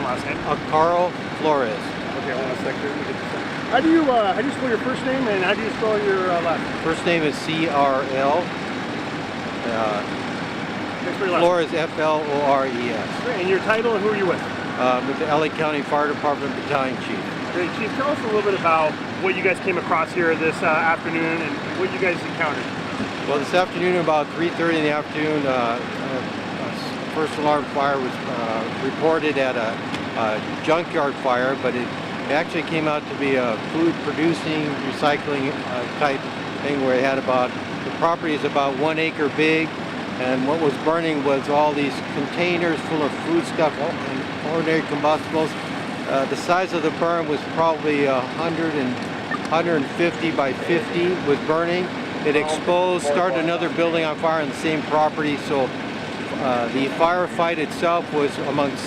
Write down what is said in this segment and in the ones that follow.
last name? Carl Flores. Okay, hold on a second. Let me get this down. How do you spell your first name and how do you spell your last name? First name is C-R-L. Flores, F-L-O-R-E-S. Great. And your title and who are you with? With the LA County Fire Department Battalion Chief. Great. Chief, tell us a little bit about what you guys came across here this afternoon and what you guys encountered. Well, this afternoon about 3:30 in the afternoon, first alarm fire was reported at a junkyard fire, but it actually came out to be a food producing, recycling type thing where it had the property is about 1 acre big, and what was burning was all these containers full of food stuff and ordinary combustibles. The size of the burn was probably 150 by 50 was burning. It exposed, started another building on fire on the same property, so the firefight itself was amongst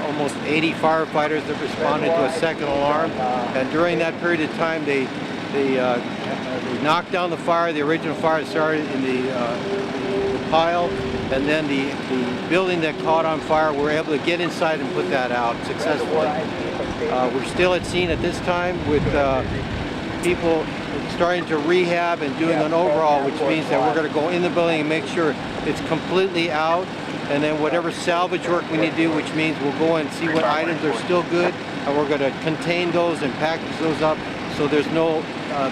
almost 80 firefighters that responded to a second alarm, and during that period of time they knocked down the fire. The original fire started in the pile, and then the building that caught on fire, we were able to get inside and put that out successfully. We're still at scene at this time with people starting to rehab and doing an overhaul, which means that we're going to go in the building and make sure it's completely out, and then whatever salvage work we need to do, which means we'll go and see what items are still good, and we're going to contain those and package those up so there's no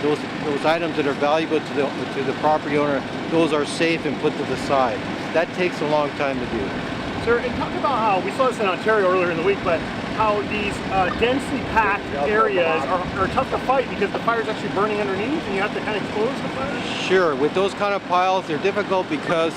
those items that are valuable to the property owner, those are safe and put to the side. That takes a long time to do. Sir, and talk about how we saw this in Ontario earlier in the week, but how these densely packed areas are tough to fight because the fire is actually burning underneath and you have to kind of close the fire? Sure, with those kind of piles, they're difficult because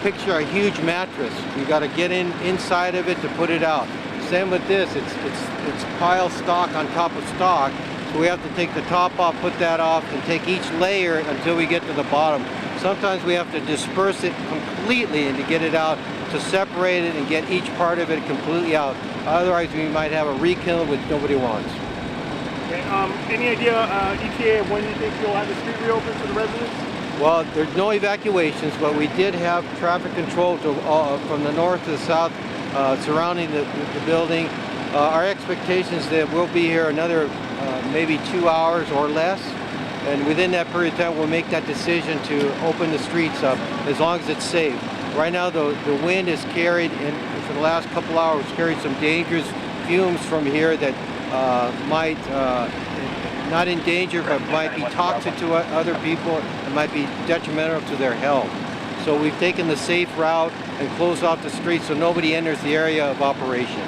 picture a huge mattress. You got to get inside of it to put it out. Same with this, it's pile stock on top of stock, so we have to take the top off, put that off, and take each layer until we get to the bottom. Sometimes we have to disperse it completely and to get it out, to separate it and get each part of it completely out. Otherwise, we might have a rekindle which nobody wants. Okay, any idea, ETA, of when you think you'll have the street reopened for the residents? Well, there's no evacuations, but we did have traffic control from the north to the south surrounding the building. Our expectation is that we'll be here another maybe 2 hours or less. And within that period of time, we'll make that decision to open the streets up as long as it's safe. Right now, the wind has carried, for the last couple hours, carried some dangerous fumes from here that might, not endanger, but might be toxic to other people and might be detrimental to their health. So we've taken the safe route and closed off the streets so nobody enters the area of operation.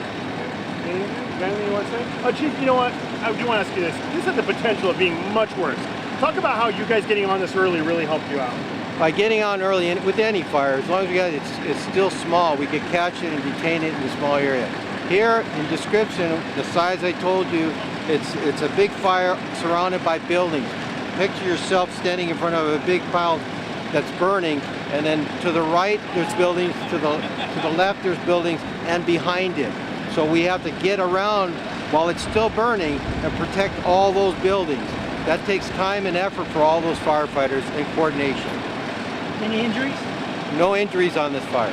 Anything you want to say? Chief, you know what? I do want to ask you this. This has the potential of being much worse. Talk about how you guys getting on this early really helped you out. By getting on early, and with any fire, as long as it's still small, we could catch it and detain it in a small area. Here, in description, the size I told you, it's a big fire surrounded by buildings. Picture yourself standing in front of a big pile that's burning, and then to the right there's buildings, to the left there's buildings, and behind it. So we have to get around while it's still burning and protect all those buildings. That takes time and effort for all those firefighters and coordination. Any injuries? No injuries on this fire.